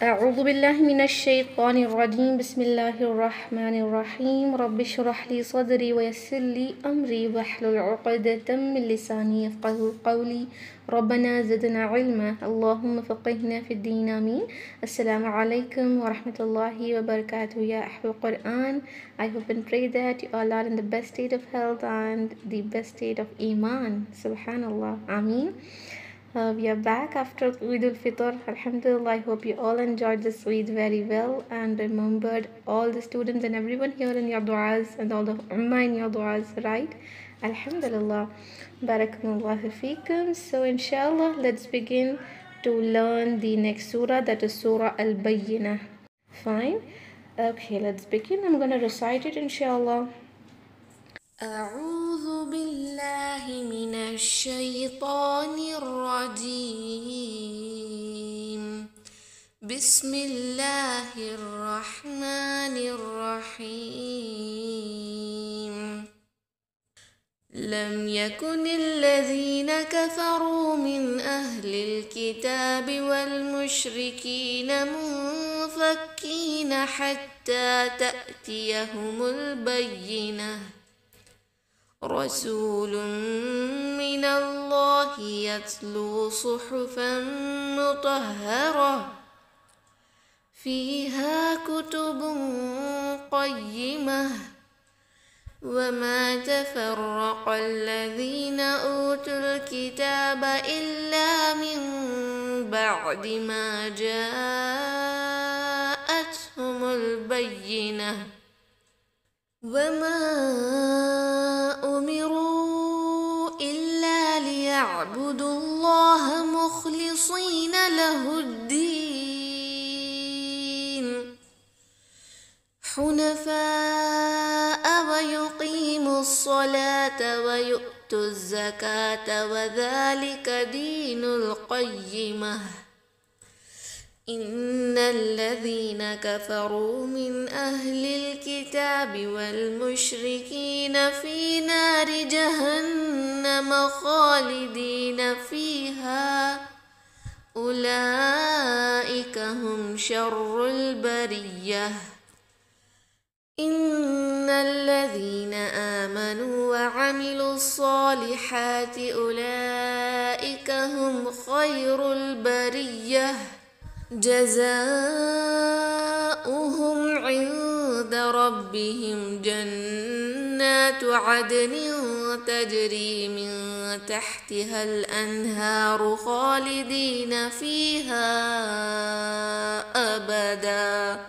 أعوذ بالله من الشيطان الرجيم. بسم الله الرحمن الرحيم. رب اشرح لي صدري ويسر لي أمري واحلل عقدة من لساني يفقهوا قولي. ربنا زدنا علما اللهم فقهنا في الدين آمين. السلام عليكم ورحمة الله وبركاته يا أحب القرآن. I hope and pray that you all are in the best state of health and the best state of Iman. Subhanallah. Ameen. We are back after Eid al-Fitr. Alhamdulillah, I hope you all enjoyed this Eid very well and remembered all the students and everyone here in your du'as and all the ummah in your du'as, right? Alhamdulillah. Barakallahu feekum. So inshallah, let's begin to learn the next surah, that is Surah Al-Bayyinah. Fine. Okay, let's begin. I'm going to recite it inshallah. أعوذ بالله من الشيطان الرجيم. بسم الله الرحمن الرحيم. لم يكن الذين كفروا من أهل الكتاب والمشركين منفكين حتى تأتيهم البينة. رسول من الله يتلو صحفا مطهرة فيها كتب قيمة وما تفرق الذين أوتوا الكتاب إلا من بعد ما جاءتهم البينة. وما أمروا إلا ليعبدوا الله مخلصين له الدين حنفاء ويقيموا الصلاة ويؤتوا الزكاة وذلك دين القيمة. إن الذين كفروا من أهل الكتاب والمشركين في نار جهنم خالدين فيها أولئك هم شر البرية. إن الذين آمنوا وعملوا الصالحات أولئك هم خير البرية. جزاؤهم عند ربهم جنات عدن تجري من تحتها الأنهار خالدين فيها أبدا.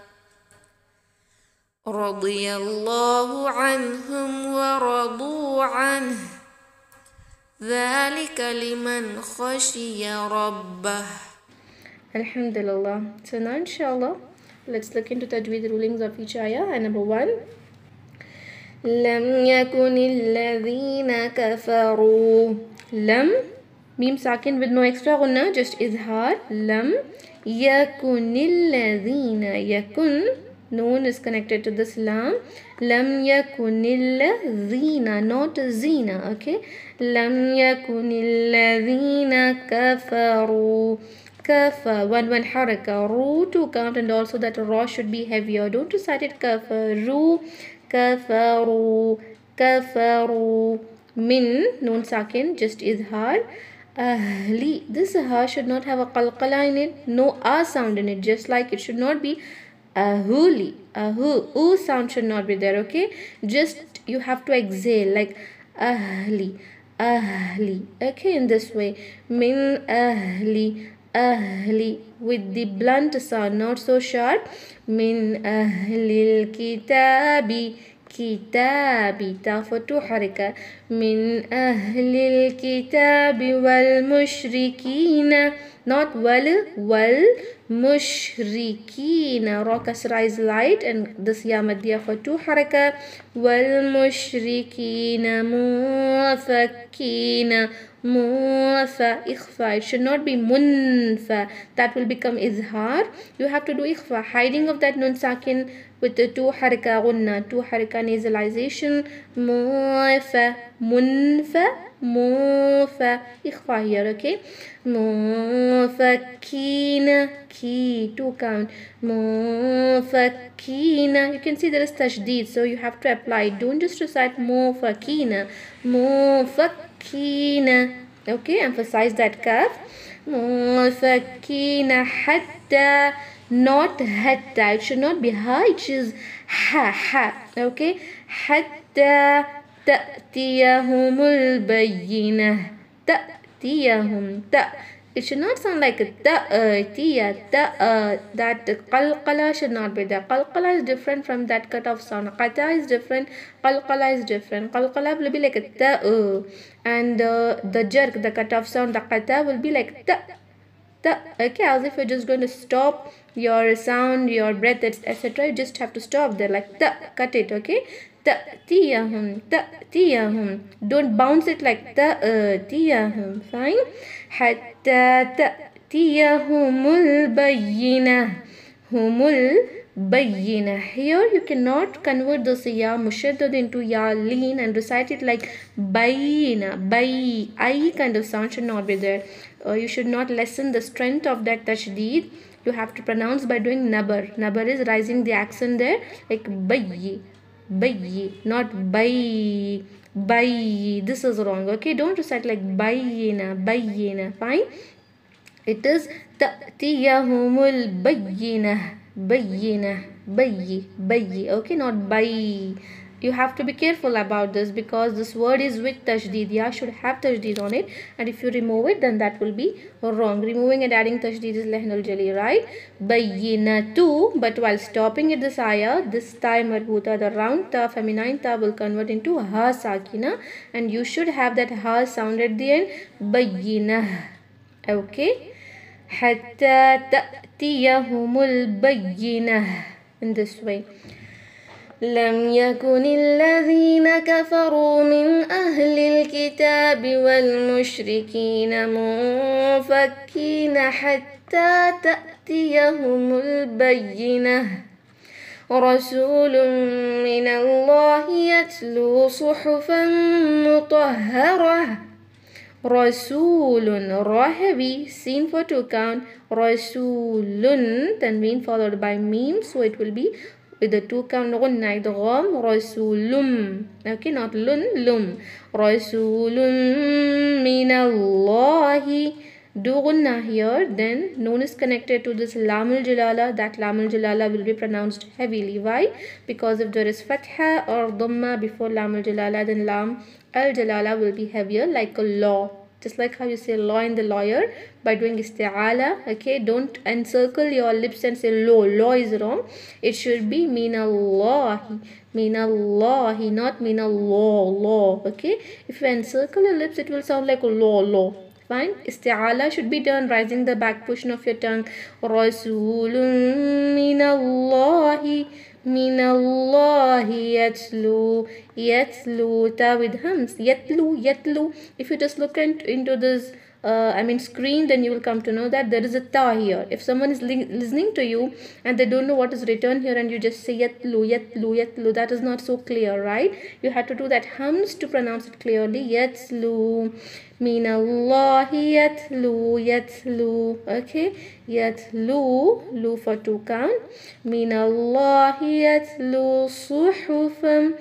رضي الله عنهم ورضوا عنه ذلك لمن خشي ربه. Alhamdulillah. So now inshallah, let's look into tajweed rulings of each ayah. And number 1, لم يكن الذين كفروا. Lam, mim sakin with no extra gunna, just izhar. Lam yakun الذين. Yakun, noon is connected to this lam. Lam yakun الذين, not zina. Okay. Lam yakun الذين كفروا. Kafa, one haraka, ru to count, and also that ra should be heavier. Don't recite it kafaru, kafaru, kafaru. Min, noon sakin, just izhar. Ahli, this ha should not have a qalqala in it, no a sound in it, just like it should not be ahuli, ahu, u sound should not be there, okay? Just you have to exhale like ahli, ahli, okay, in this way. Min ahli, ahli, with the blunt sound, not so sharp. Min ahlil kitabi, kitabi, ta for 2 haraka. Min ahlil kitabi wal mushrikina, not wal, mushrikina, ra kasra is light and this ya maddiya for 2 haraka. Wal mushrikina mufakkina, mufa, ikhfa, it should not be munfa, that will become izhar. You have to do ikhfa, hiding of that nun sakin with the 2 haraka gunna, 2 haraka nasalization. Mufa, منف موف إخفاء here, okay. مفكين key, 2 count. مفكين, you can see there is tashdid, so you have to apply. Don't just recite مفكين. مفكين, okay, emphasize that kaf. مفكين حتى, not hatta, it should not be ha, it is ha, okay. حتى تأتيهم البينة. تأتيهم it should not sound like a تأتي that qalqala should not be there. Qalqala is different from that cut off sound. Qata is different, qalqala is different. Qalqala will be like a ta, and the jerk, the cut off sound, the qata will be like ta, okay, as if you're just going to stop your sound, your breath, etc. You just have to stop there, like ta, cut it, okay. تأتيهم تأتيهم, don't bounce it like تأتيهم, fine. حتى تأتيهم البينة. هم البينة. Here you cannot convert this ya mushaddad into ya lean and recite it like bayina, bay, I kind of sound should not be there. You should not lessen the strength of that tashdid. You have to pronounce by doing nabar. Nabar is rising the accent there, like bayyi, bayyi, not bay, bay. This is wrong, okay. Don't recite like bayina, bayina, fine. It is ta'tiyahumul bayyinah, bayyinah, bayyi, bayyi, okay, not bay. You have to be careful about this because this word is with tashdid. Ya should have tashdid on it, and if you remove it, then that will be wrong. Removing and adding tashdid is lahnul jali, right? Bayyinatu, but while stopping at this ayah, this time marbuta, the round ta, feminine ta, will convert into ha sakina, and you should have that ha sound at the end. Bayyinah, okay. حتى تأتيهم البينة, in this way. لم يكن الذين كفروا من أهل الكتاب والمشركين منفكين حتى تأتيهم البينة. رسول من الله يتلو صحفا مطهرة. Rasulun, ra heavy, seen for 2 count. Rasulun, tanween followed by meme, so it will be with the 2 count ghunna, idgham. Rasulum, okay, not lun, lum. Rasulun minallahi, do ghunna here, then noon is connected to this lamul jalala. That lamul jalala will be pronounced heavily. Why? Because if there is fatha or dhamma before lamul jalala, then lam al jalala will be heavier, like a law. Just like how you say law in the lawyer by doing isti'ala, okay. Don't encircle your lips and say law. Law is wrong. It should be minallahi, minallahi, not minallah, law, okay. If you encircle your lips, it will sound like law, law. Fine. Isti'ala should be done rising the back portion of your tongue. Rasulun minallahi, minallahi yatlu, yatlu, ta with hums, yatlu, yatlu. If you just look into this screen, then you will come to know that there is a ta here. If someone is listening to you and they don't know what is written here and you just say yatlu, yatlu, yatlu, that is not so clear, right? You have to do that hums to pronounce it clearly. Yatlu, minallahi yatlu, yatlu, okay. Yatlu, lu for 2 count. Minallahi yatlu suhufam.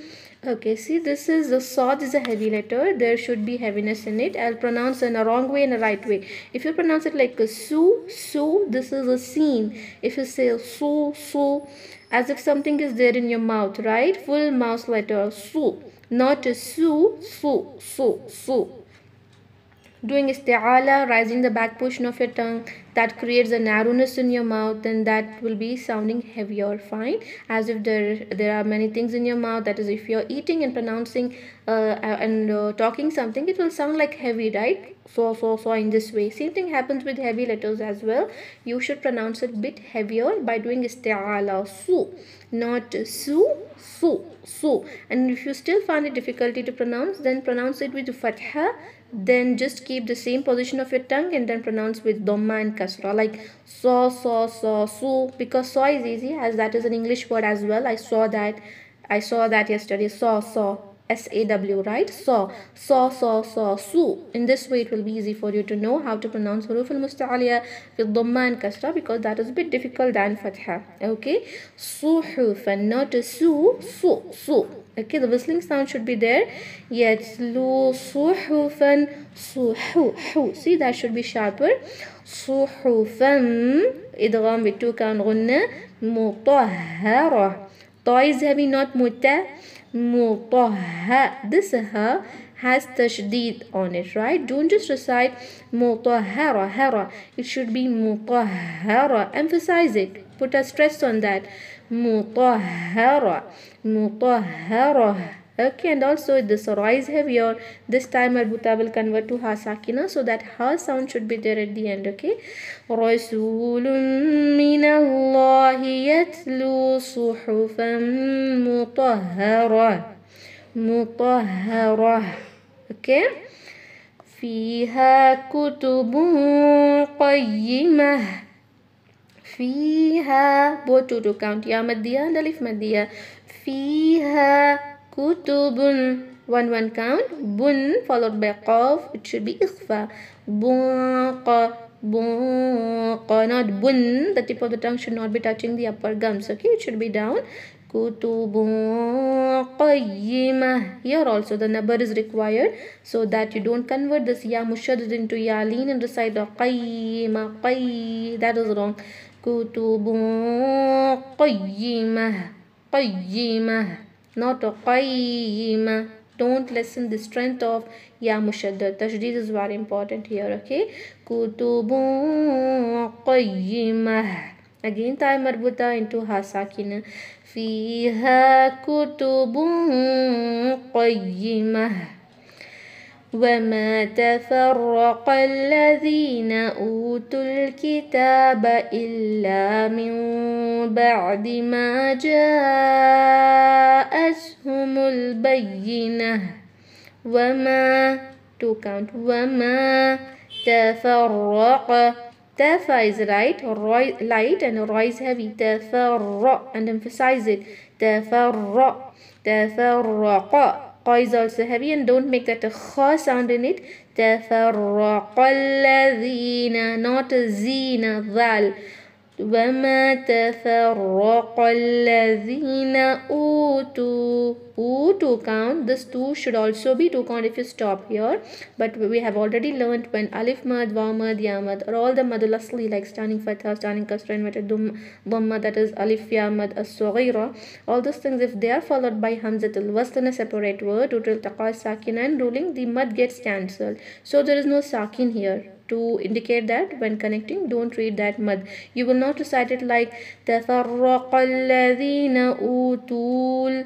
Okay, see, this is the sad is a heavy letter. There should be heaviness in it. I'll pronounce in a wrong way and a right way. If you pronounce it like a su, su, this is a scene. If you say su, su, as if something is there in your mouth, right? Full mouth letter, su, not a su, su, su, su. Doing isti'ala, rising the back portion of your tongue, that creates a narrowness in your mouth, then that will be sounding heavier, fine. As if there are many things in your mouth, that is if you're eating and pronouncing talking something, it will sound like heavy, right? So in this way. Same thing happens with heavy letters as well. You should pronounce it a bit heavier by doing isti'ala, su, not su, su, su. And if you still find it difficulty to pronounce, then pronounce it with fatha. Then just keep the same position of your tongue and then pronounce with dhamma and kasra, like saw, su, because saw is easy as that is an English word as well. I saw that yesterday, saw. SAW, right? Saw, su. In this way, it will be easy for you to know how to pronounce huruf al-musta'aliya with dhamma and kasra, because that is a bit difficult than fatha. Okay, suhufan, not su. Okay, the whistling sound should be there. Yatlu suhufan, suhu. See, that should be sharper. Suhufan, idgham with 2 count gunna. Mutahhara. Ta is heavy, not mutta. Mutahha. This ha has tashdid on it, right? Don't just recite mutahhara, hara. It should be mutahhara. Emphasize it. Put a stress on that. Mutahhara. Okay, and also this ra is heavier. This time marbuta will convert to ha sakina, so that ha sound should be there at the end. Okay, Rasulun minallahi yatlu suhufan mutahhara. Okay, fiha kutubun qayyimah. Fiha, both to count, ya maddiya and alif maddiya. Fiha kutubun, one count, bun followed by qaf, it should be ikhfa. Bunqa, not bun, the tip of the tongue should not be touching the upper gums. Okay, it should be down. Kutubun qayyimah. Here also the nabar is required, so that you don't convert this ya mushaddad into ya lean and recite qayyimah. That is wrong. Kutubun qayyimah, not a qayyimah. Don't lessen the strength of ya mushaddad. Tashdid is very important here. Okay, kutubun qayyimah. Again ta marbuta into ha sakina. Fiha kutubun qayyimah. وما تفرق الذين أوتوا الكتاب إلا من بعد ما جاءتهم البينة. وما, to count, وما تفرق. Tafa is right, light, and ra is heavy. Tafarra, and emphasize it. Tafarraqa. Qa is also heavy, and don't make that a kha sound in it. Tafarraqalladhina, not a zina, dhal. وما تفرق الذين أوتوا. To count, this 2 should also be 2 count if you stop here, but we have already learned when alif mad, waw mad, ya mad, or all the madul asli like standing fatha, standing kasra, inverted dhamma, that is alif ya mad as-saghira, all those things, if they are followed by hamzatul wasl in a separate word, due to iltiqa sakin and ruling, the mad gets cancelled, so there is no sakin here to indicate that when connecting, don't read that mad. You will not recite it like تَفَرَّقَ الَّذِينَ أُوتُول.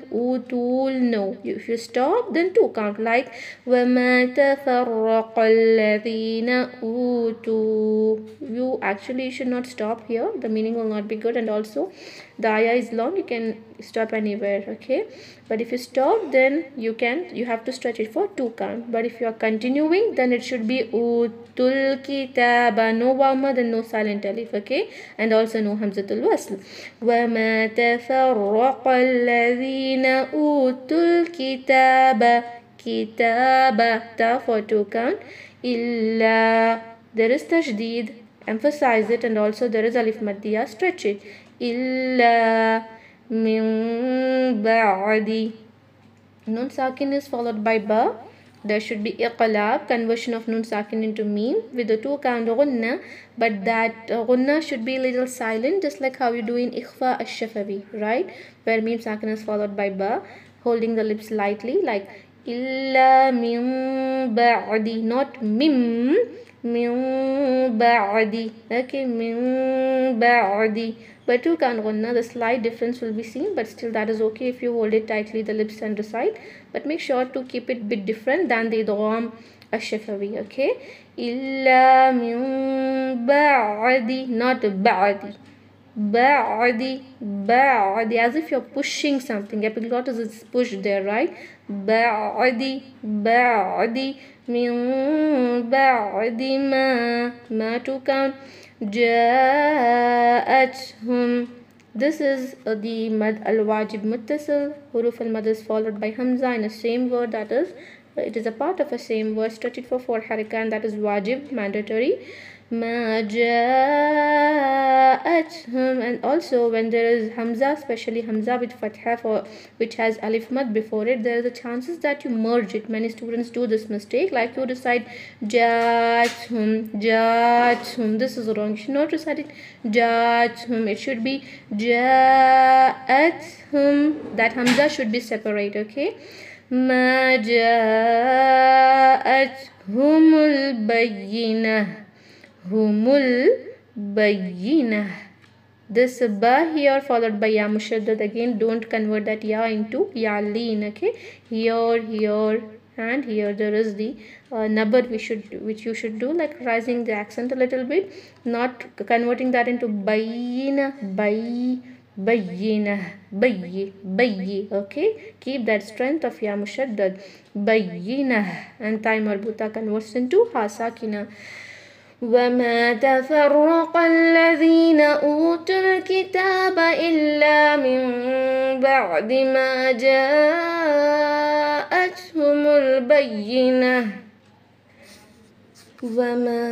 No, if you stop, then 2 count, like وَمَا تَفَرَّقَ الَّذِينَ أُوتُوا. You actually should not stop here, the meaning will not be good, and also the ayah is long, you can stop anywhere. Okay, but if you stop, then you have to stretch it for 2 count, but if you are continuing, then it should be utul kitaba, no waw mad and no silent alif. Okay, and also no hamzatul wasl. وَمَا تَفَرَّقَ الَّذِينَ أُوتُوا الْكِتَابَ. Kitaba, ta for 2 count. Illa, there is tashdid, emphasize it, and also there is alif maddiya, stretch it. Illa min ba'di. Nun sakin is followed by ba. There should be iqlab, conversion of nun sakin into meme with the 2 count gunna, but that gunna should be a little silent, just like how you do in ikhfa ash-shafawi, right, where meme sakin is followed by ba, holding the lips lightly, like illa min ba'di, not mim, min ba'di. Okay, min ba'di. By 2 count gunna, the slight difference will be seen, but still that is okay if you hold it tightly the lips and recite, but make sure to keep it bit different than the idgham ash-shafawi. Okay, illa min ba'di, not ba'di. Ba'di, as if you're pushing something. Epiglottis is pushed there, right? Ba'di, min ba'di ma 2 count. جاءتهم This is the mad al-wajib muttasil. Huruf al-mad is followed by hamza in the same word, that is it is a part of a same word, stretched for 4 haraka, and that is wajib, mandatory. ما جاءتهم. And also when there is hamza, especially hamza with fatha for which has alif mad before it, there is a chances that you merge it. Many students do this mistake, like you recite جاءتهم جاءتهم. This is wrong. You should not recite it جاءتهم. It should be جاءتهم. That hamza should be separate. Okay. ما جاءتهم البينة. Humul bayyinah. This ba here followed by ya mushaddad. Again, don't convert that ya into ya leen. Okay, here and here there is the nabar which you should do, like rising the accent a little bit, not converting that into bayyina bayyina bayyi. Okay, keep that strength of ya mushaddad bayyina, and ta marbuta converts into ha sakina. وما تفرق الذين أوتوا الكتاب إلا من بعد ما جاءتهم البينة وما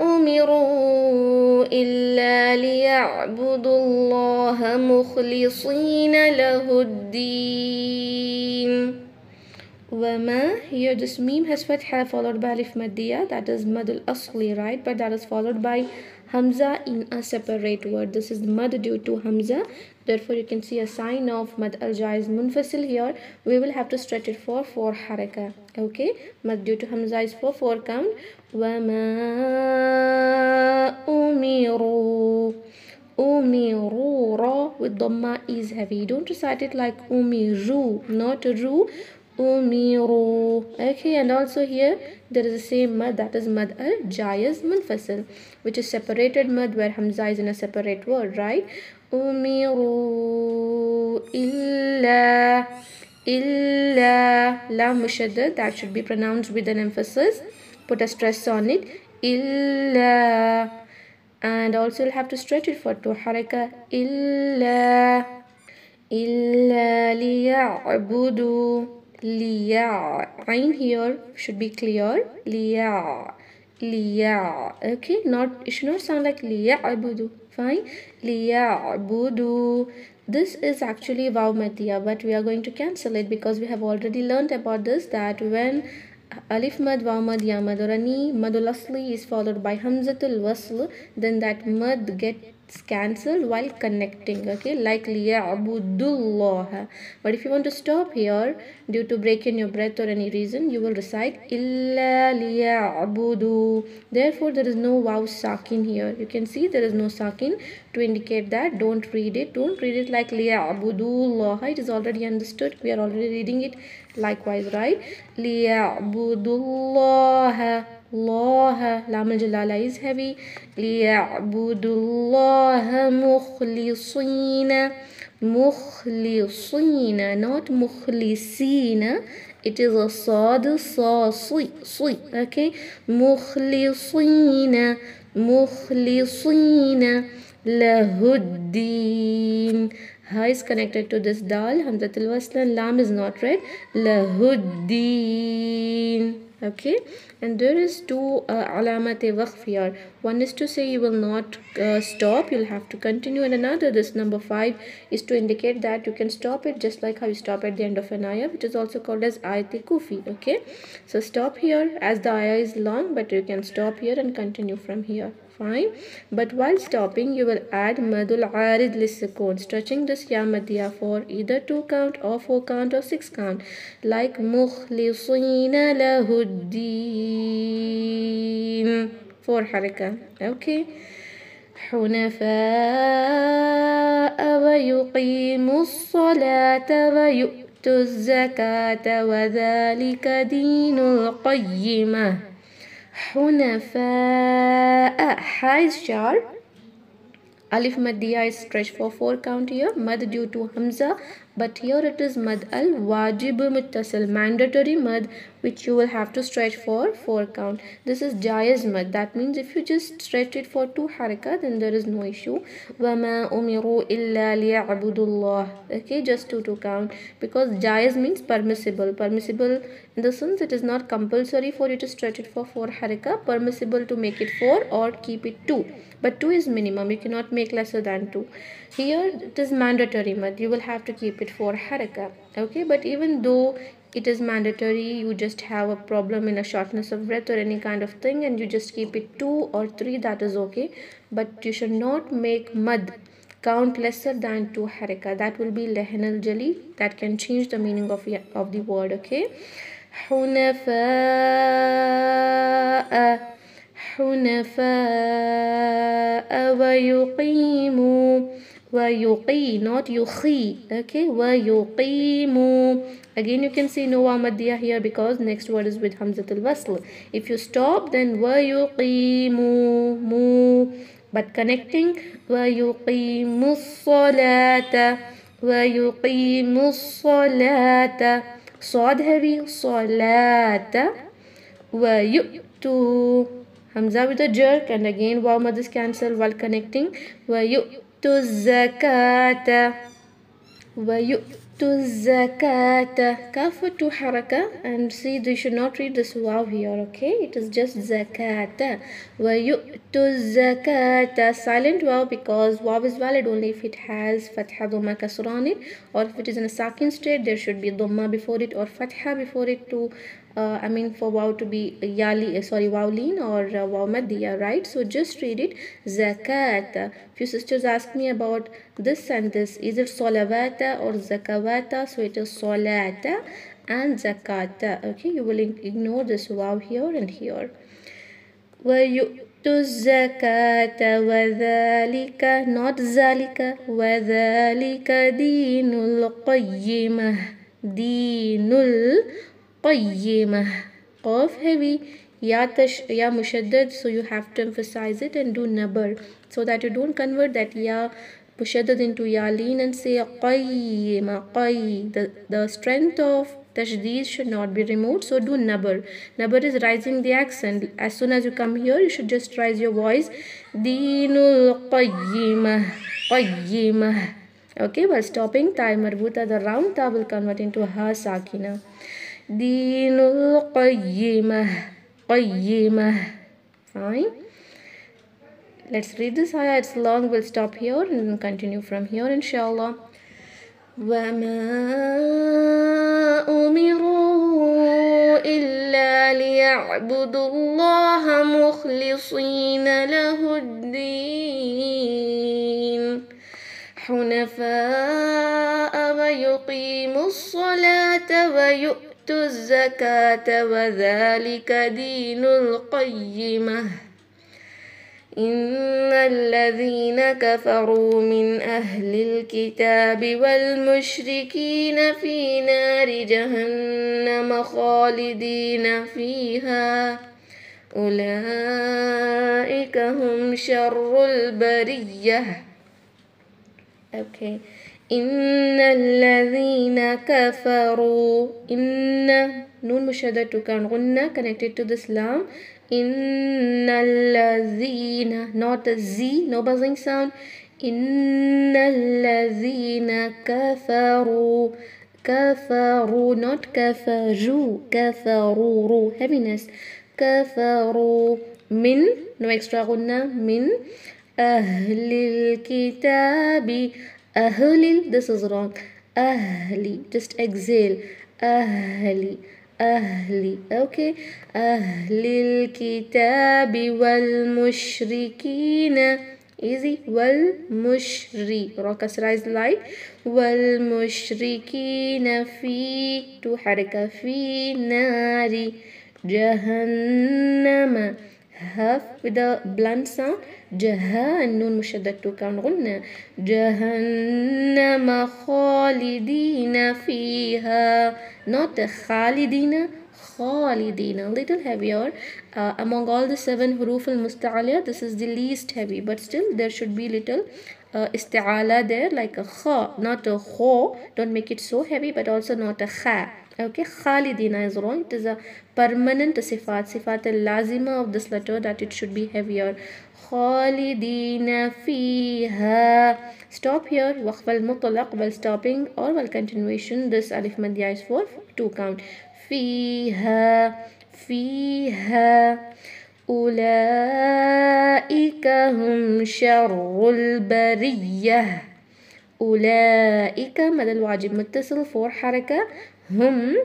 أمروا إلا ليعبدوا الله مخلصين له الدين. Wama, here this meme has fatha followed by alif maddiya, that is mad al asli, right? But that is followed by hamza in a separate word. This is mad due to hamza. Therefore, you can see a sign of mad al jaiz munfasil here. We will have to stretch it for 4 haraka. Okay, mad due to hamza is for 4 count. Wama umiru. Umiru, ra with dhamma is heavy. Don't recite it like umiru, not ru. Umiru. Okay, and also here there is the same mad, that is mad al jaiz munfasil, which is separated mad where hamza is in a separate word, right? Umiru illa lam mushaddad, that should be pronounced with an emphasis. Put a stress on it. Illa, and also you'll have to stretch it for 2 haraka. Illa liya'budu. Liya, ain here should be clear. Liya, okay, it should not sound like liya'budu. Fine, liya'budu. This is actually waw maddiya, but we are going to cancel it because we have already learned about this, that when alif mad, waw mad, ya mad or ani madul asli is followed by hamzatul wasl, then that mad gets cancelled while connecting. Okay, like liya'budullah. But if you want to stop here due to break in your breath or any reason, you will recite illa liya'budu. Therefore, there is no waw sakin here. You can see there is no sakin to indicate that. Don't read it like liya'budullah. It is already understood. We are already reading it likewise, right? Liya'budullah. Allah, lam al-jalala is heavy. Liya'budullaha mukhlisina, not mukhlisina. It is a sad sa si. Okay, mukhlisina lahuddin. Ha is connected to this dal, hamzatul wasl, lam is not read. Lahuddin. Okay, and there is 2 alamat waqf here. One is to say you will not stop, you'll have to continue, and another, this number 5, is to indicate that you can stop it just like how you stop at the end of an ayah, which is also called as ayat kufi. Okay, so stop here as the ayah is long, but you can stop here and continue from here. Fine, but while stopping you will add madul arid lisukun, stretching this ya maddiya for either 2 count or 4 count or 6 count, like mukhlisina lahuddin, 4 haraka. Okay, حنفاء ويقيموا الصلاة ويؤتوا الزكاة وذلك دين القيمة. حنفاء, ha is sharp. Alif maddiya is stretched for 4 count here, mad due to hamza, but here it is mad al wajib muttasil, mandatory mad which you will have to stretch for 4 count. This is jaiz mad. That means if you just stretch it for 2 haraka, then there is no issue. وَمَا أُمِرُوا إِلَّا لِيَعْبُدُوا اللَّهِ. Okay, just 2 count, because jaiz means permissible. Permissible in the sense it is not compulsory for you to stretch it for 4 haraka. Permissible to make it 4 or keep it 2. But 2 is minimum. You cannot make lesser than 2. Here it is mandatory mad. You will have to keep it 4 haraka. Okay, but even though it is mandatory, you just have a problem in a shortness of breath or any kind of thing, and you just keep it 2 or 3, that is okay. But you should not make mad count lesser than 2 haraka. That will be lehen al jali. That can change the meaning of the word. Okay, حنفاء حنفاء ويقيموا ويقي, not yuqi. Okay, ويقيموا. Again you can see no maddiya here because next word is with hamzatul wasl. If you stop, then ويقيموا mu. But connecting ويقيموا الصلاة ويقيموا الصلاة. صاد heavy, صلاة. ويؤتوا, hamza with a jerk, and again waw mad is cancelled while connecting. ويؤتوا الزكاة ويؤتوا الزكاة. Kaf for 2 haraka, and see, you should not read this waw here. Okay, it is just zakata. ويؤتوا الزكاة. Silent waw, because waw is valid only if it has fatha, dhamma, kasra on it, or if it is in a sakin state there should be dhamma before it or fatha before it to for waw to be wawleen or waw maddiya, right? So just read it zakat. Few sisters ask me about this and this, is it salawata or zakawata? So it is salata and zakata. Okay, you will ignore this waw here and here. وَيُؤْتُوا الزَّكَاةَ وَذَلِكَ, not zalika, وَذَلِكَ دِينُ الْقَيِّمَةِ. دِينُ الْقَيِّمَةِ. Qaf heavy, ya mushaddad, so you have to emphasize it and do nabar, so that you don't convert that ya mushaddad into ya leen and say qayyima, qay. The strength of tashdeed should not be removed, so do nabar. Nabar is rising the accent. As soon as you come here, you should just rise your voice. Deenul qayyimah, qayyimah. Okay, while stopping, ta marbuta, the round ta will convert into ha sakina. Deenul qayyimah, qayyimah. Fine. Let's read this ayah. It's long. We'll stop here and continue from here, inshallah. وَمَا أُمِرُوا إِلَّا لِيَعْبُدُوا اللَّهَ مُخْلِصِينَ لَهُ الدِّينَ حُنَفَاءَ وَيُقِيمُوا الصَّلَاةَ وَيُؤْتُوا الزَّكَاةَ وَذَلِكَ دِينُ الْقَيِّمَةِ. إن الذين كفروا من أهل الكتاب والمشركين في نار جهنم خالدين فيها أولئك هم شر البرية. Okay. إن الذين كفروا, إن نون مشدد كان غنة connected to this lam. إن الذين, not a z, no buzzing sound. إن الذين كفروا, كفروا, not كفروا, كفروا, heaviness. كفروا من, no extra غنة, من أهل الكتاب. أهل, this is wrong. أهلي, just exhale. أهلي, أهلي. Okay. أهل الكتاب والمشركين, easy. والمشري, kasra is light. والمشركين في, 2 حركة, في نار جهنم. Half with a blunt sound. جها, النون مشدد 2 count غنة. جهنم خالدين فيها, not خالدين, خالدين, little heavier. Among all the 7 huruf al-musta'ala, this is the least heavy, but still there should be little isti'ala there, like a kha, not a kho. Don't make it so heavy, but also not a kha. Okay, khalidina is wrong. It is a permanent sifat al-lazima of this letter, that it should be heavier. Khalidina fiha. Stop here. Waqf al-mutlaq while stopping or while continuation. This alif madya is for 2 count. Fiha. Fiha. أولئك هم شر البرية. أولئك مد الواجب متصل 4 حركة. هم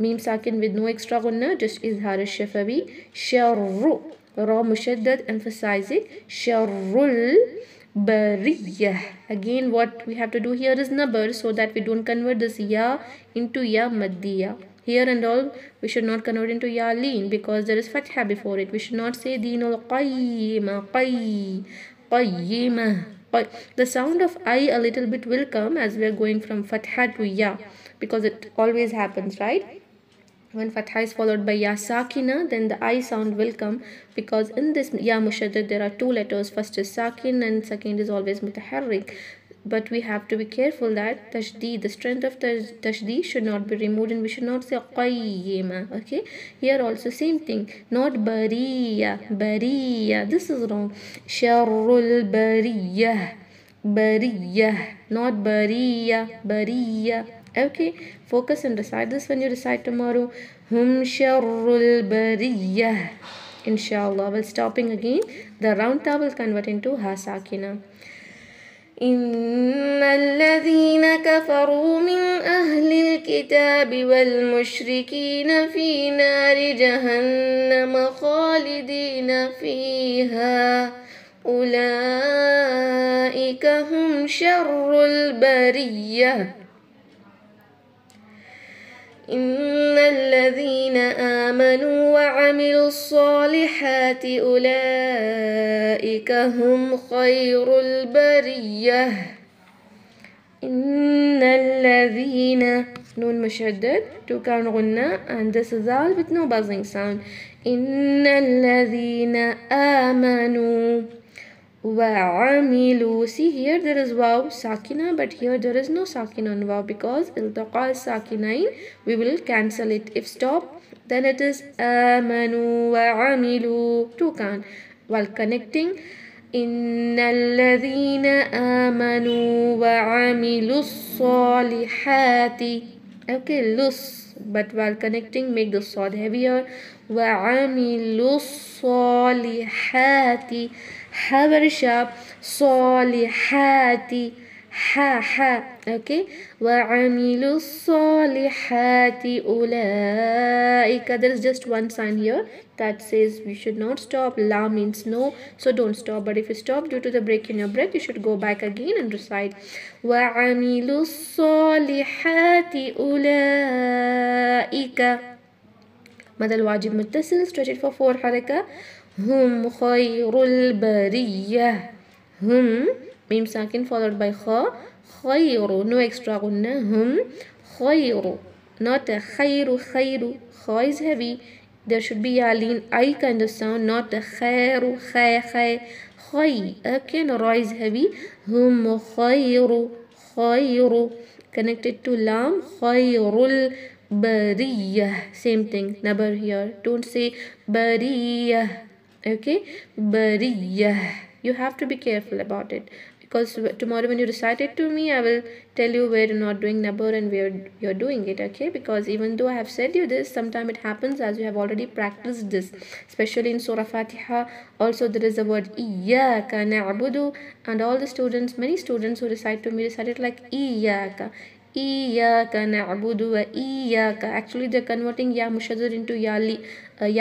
ميم ساكن with no extra غنة, just إظهار الشفوي. شر را مشدد, emphasize it. شر البرية. Again what we have to do here is nabar, so that we don't convert this ya into ya maddiya. Here and all we should not convert into ya leen because there is fatha before it. We should not say deenul qayyima qayyima. The sound of I a little bit will come as we are going from fatha to ya, because it always happens, right? When fatha is followed by ya sakina, then the I sound will come, because in this ya mushaddad there are 2 letters. First is sakin and second is always mutaharrik. But we have to be careful that tashdid, the strength of tashdid should not be removed, and we should not say qayyima. Okay, here also same thing, not bariya. This is wrong. Sharrul bariya, not bariya. Okay, focus and recite this when you recite tomorrow. Hum sharrul bariya. Inshallah, while stopping again, the round ta will convert into ha sakina. إن الذين كفروا من أهل الكتاب والمشركين في نار جهنم خالدين فيها أولئك هم شر البرية. إن الذين آمنوا وعملوا الصالحات أولئك هم خير البرية. إن الذين نون مشدد 2 count غنة, and this is all with no buzzing sound. إن الذين آمنوا وعملوا. See here there is waw sakina, but here there is no sakina on waw because iltaqa sakinain. We will cancel it. If stop, then it is amanu wa amilu 2 count. While connecting, innal ladhina amanu wa amilu salihati. Okay, lus, but while connecting make the sword heavier. Wa amilu salihati. Ha very sharp. Salihati. Ha. Okay. وَعَمِلُوا الصَّالِحَاتِ أُولَئِكَ. There is just one sign here that says we should not stop. La means no, so don't stop. But if you stop due to the break in your breath, you should go back again and recite. وَعَمِلُوا الصَّالِحَاتِ أُولَئِكَ. مد الواجب متصل, stretch it for 4 حركة. هم خير البرية. هم ميم ساكن followed by kha. خير, no extra غنة. هم خير, not a خير. Kha is heavy. There should be a lean I kind of sound, not a خير. Khay. Okay, no, ra is heavy. هم خير. Connected to lam. خير البرية. Same thing, nabar here. Don't say bariyah. Okay, bariyah. You have to be careful about it, because tomorrow when you recite it to me, I will tell you where you're not doing nabar and where you're doing it. Okay, because even though I have said you this, sometimes it happens as you have already practiced this, especially in Surah Fatiha. Also there is a word iyyaka na'budu, and all the students, many students who recite to me, recite it like iyyaka na'budu wa iyyaka. Actually they're converting ya mushaddad into ya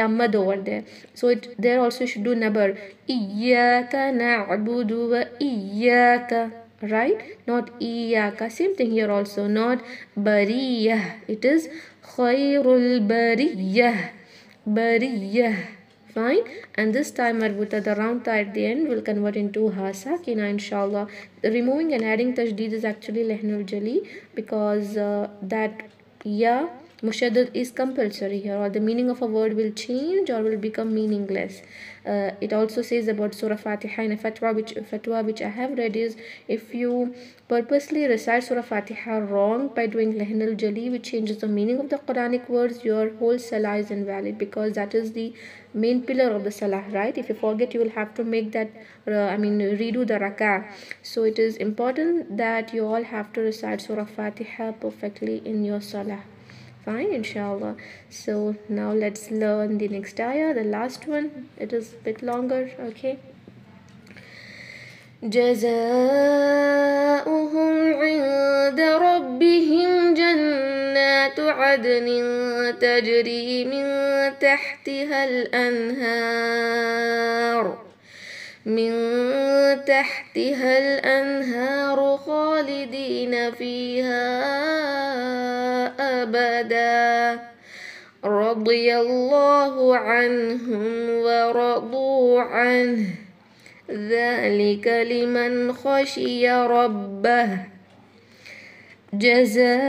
mad over there, so it there also should do nabar. Iyyaka na'budu wa iyyaka, right? Not iyyaka. Same thing here also, not bariyah. It is khairul bariyah. Fine. And this time marbuta, the round ta at the end, will convert into ha sakina, inshallah. Removing and adding tashdid is actually lehnul jali, because that ya Mushaddad is compulsory here, or the meaning of a word will change or will become meaningless. It also says about Surah Fatiha in a fatwa which I have read is, if you purposely recite Surah Fatiha wrong by doing Lahn al-Jali, which changes the meaning of the Quranic words, your whole salah is invalid, because that is the main pillar of the salah, right? If you forget, you will have to make that redo the rak'ah. So it is important that you all have to recite Surah Fatiha perfectly in your salah. Fine, inshallah. So now let's learn the next ayah, the last one. It is a bit longer. Okay. جزاؤهم عند ربهم جنات عدن تجري من تحتها الأنهار خالدين فيها أبدا رضي الله عنهم ورضوا عنه ذلك لمن خشي ربه. جزاؤهم,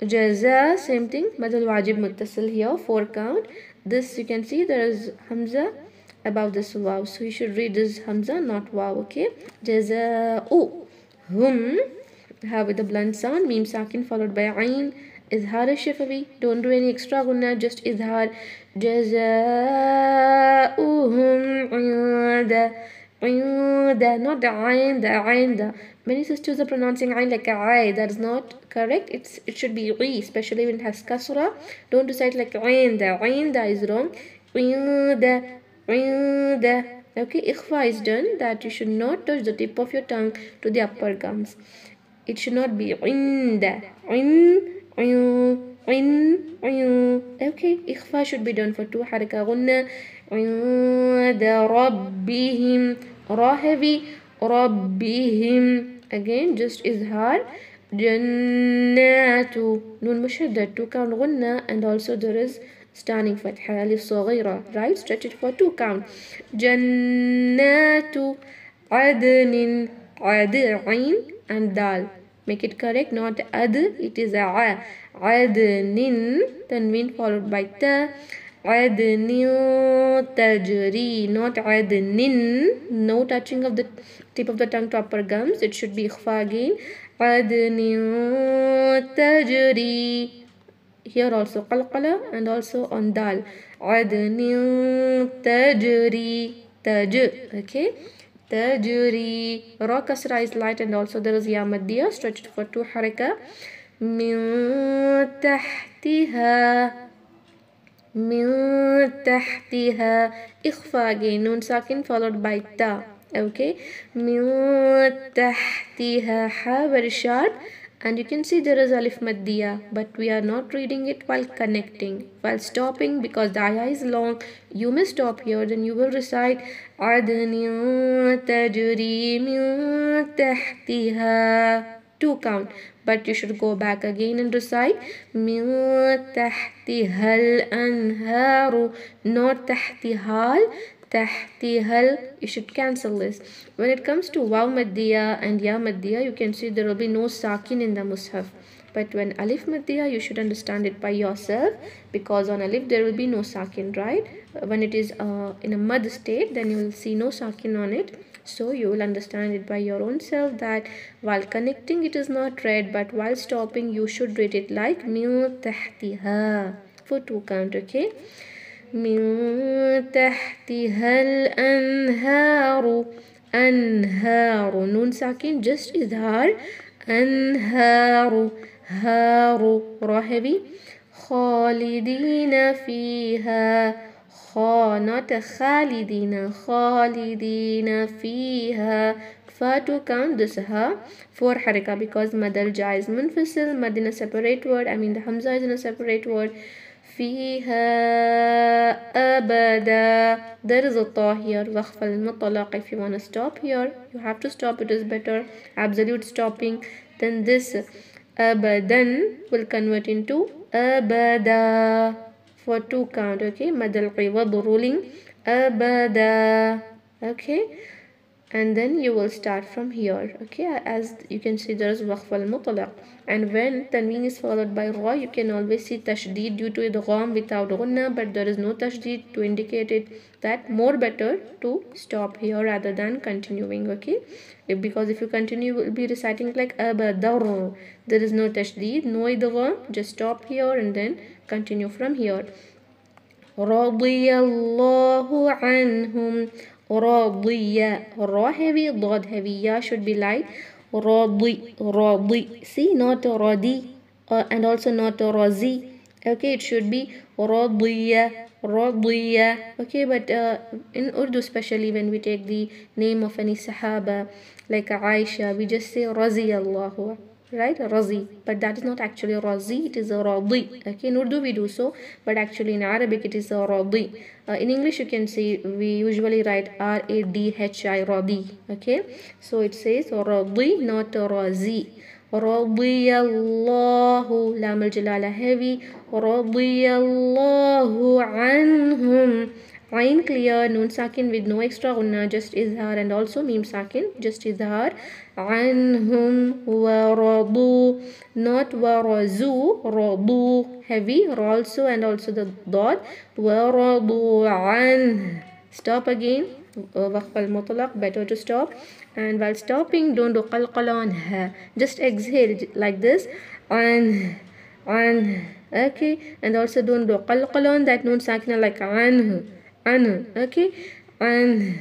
jaza, same thing, madal wajib muttasil here, 4 count. This you can see there is hamza above this waw, so you should read this hamza, not waw. Okay, jaza'uhum, have with the blunt sound, mim sakin followed by ayn, izhar al-shafawi, don't do any extra gunna, just izhar. جزاؤهم عند, not عند. Many sisters are pronouncing ayn like a, that is not correct. It should be ri, especially when it has kasra. Don't recite like عند is wrong. عند. Okay, ikhfa is done, that you should not touch the tip of your tongue to the upper gums. It should not be عند. Okay, ikhfa should be done for 2 haraka gunna. عند ربهم, ra heavy, ربهم. Again, just izhar. Jannatu, nun mushaddad, 2 count gunna, and also there is standing fatha, alif saghira, right? Stretch it for 2 count. Jannatu adnin, ad, ain and dal. Make it correct, not ad, it is a. Adnin, tanween followed by ta. Adnin tajri, not adnin. No touching of the tip of the tongue to upper gums. It should be ikhfa again. Adnin tajri. Here also qalqala and also on dal. Adnin tajri, taj. Okay. Tajri. Ra kasra is light, and also there is ya maddiya, stretched for 2 haraka. Min tahtiha, ikhfa again, nun sakin followed by ta. Okay, min tahtiha, ha very sharp, and you can see there is alif maddiya, but we are not reading it while connecting. While stopping, because the ayah is long, you may stop here, then you will recite adnin tajri min tahtiha, 2 count, but you should go back again and recite min tahtihal anharu, not tahtihal, tahtihal. You should cancel this. When it comes to waw maddiya and ya maddiya, you can see there will be no sakin in the mushaf. But when alif maddiya, you should understand it by yourself, because on alif there will be no sakin, right? When it is in a mad state, then you will see no sakin on it. So you will understand it by your own self, that while connecting it is not read, but while stopping you should read it like min tahtiha for 2 count. Okay, min tahtihal anharu, anharu, nun sakin, just izhar. Anharu, haru, ra heavy. Khalidina fiha, not khalidina, khalidina fiha, fa 2 count, this ha 4 haraka, because madal ja is munfasil, mad in a separate word, the hamza is in a separate word. Fiha abada, there is a ta here, waqf al mutlaq. If you want to stop here, you have to stop, it is better, absolute stopping. Then this abadan will convert into abada for 2 count. Okay, madal qiwad ruling, abada. Okay, and then you will start from here. Okay, as you can see, there is waqf al-mutlaq, and when tanween is followed by ra, you can always see tashdeed due to idgham without gunna, but there is no tashdeed to indicate it that more better to stop here rather than continuing. Okay, because if you continue, you will be reciting like abadar. There is no tashdeed, no idgham, just stop here and then continue from here. رضي الله عنهم. رضي. Ra heavy, ضاد heavy. Ya should be light. رضي. رضي. See, not رضي and also not رضي. Okay, it should be رضي. رضي. Okay, but in Urdu especially when we take the name of any Sahaba like Aisha, we just say رضي الله, right? Razi, but that is not actually Razi, it is a Radi. Okay, in Urdu we do so, but actually in Arabic it is a Radi. In English you can see we usually write R-A-D-H-I, Radi. Okay, so it says Radi, not Razi. رضي الله, لام الجلالة heavy. رضي الله عنهم. Ain clear, noon sakin with no extra gunna, just izhar, and also mim sakin, just izhar. Anhum waradu, not warazu, radu, heavy, also, and also the dot. Waradu an. Stop again. Waqf al-mutlaq, better to stop. And while stopping, don't do qalqala on ha. Just exhale like this. An. Okay, and also don't do qalqala on that noon sakina like anhu. Okay, and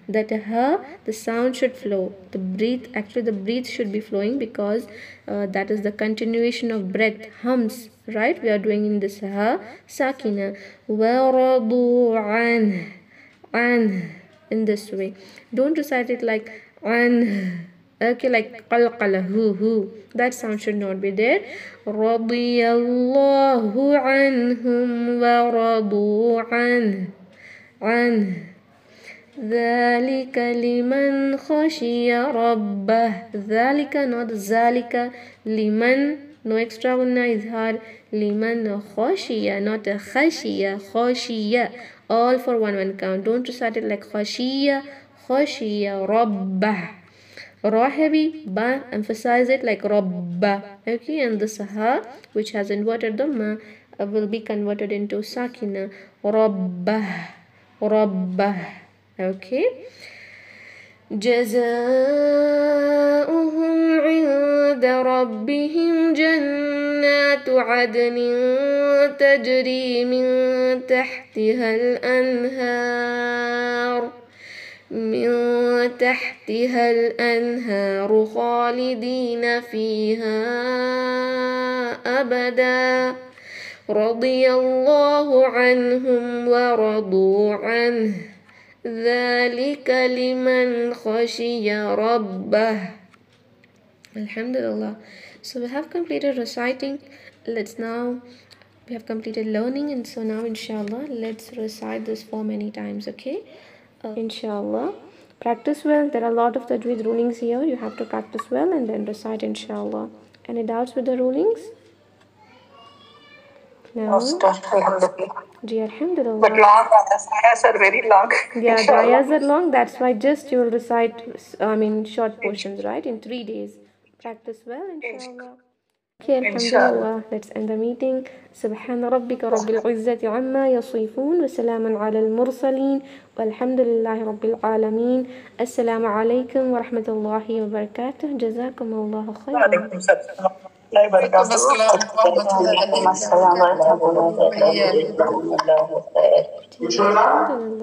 that ha, the sound should flow, the breath should be flowing, because that is the continuation of breath, hums, right? We are doing in this ha sakina. Waradu an, in this way. Don't recite it like an. Okay, like qalqala, hu, that sound should not be there. Radiyallahu anhum wa radu an. ذلك لمن خشي ربه. ذلك, not ذلك. liman, no extra gunna, izhar. liman khashiya, not khashiya. Khashiya, all for one count. Don't recite it like khashiya rabbah. Ra heavy, ba, emphasize it like rabba. Okay, and the saha, which has inverted the ma, will be converted into sakina. Rabbah. Okay. جزاؤهم عند ربهم جنات عدن تجري من تحتها الأنهار خالدين فيها أبدا. رضي الله عنهم ورضوا عنه. ذلك لمن خشي ربه. Alhamdulillah. So we have completed reciting. We have completed learning, and so now inshallah let's recite this for many times. Okay, inshallah, practice well. There are a lot of tajweed rulings here. You have to practice well and then recite inshallah. Any doubts with the rulings? No. Alhamdulillah. But long, the ayahs are very long. Yeah, the ayahs are long. That's why just you will recite, short portions, right? In 3 days. Practice well, inshallah. Okay, alhamdulillah. Let's end the meeting. Subhana rabbika rabbil izzati amma yasifun wa salamun ala al-mursaleen walhamdulillahi rabbil alameen. Assalamu alaikum wa rahmatullahi wa barakatuh. Jazakumullahu khairan. وعليكم السلام ورحمة الله وبركاته. Alhamdulillah.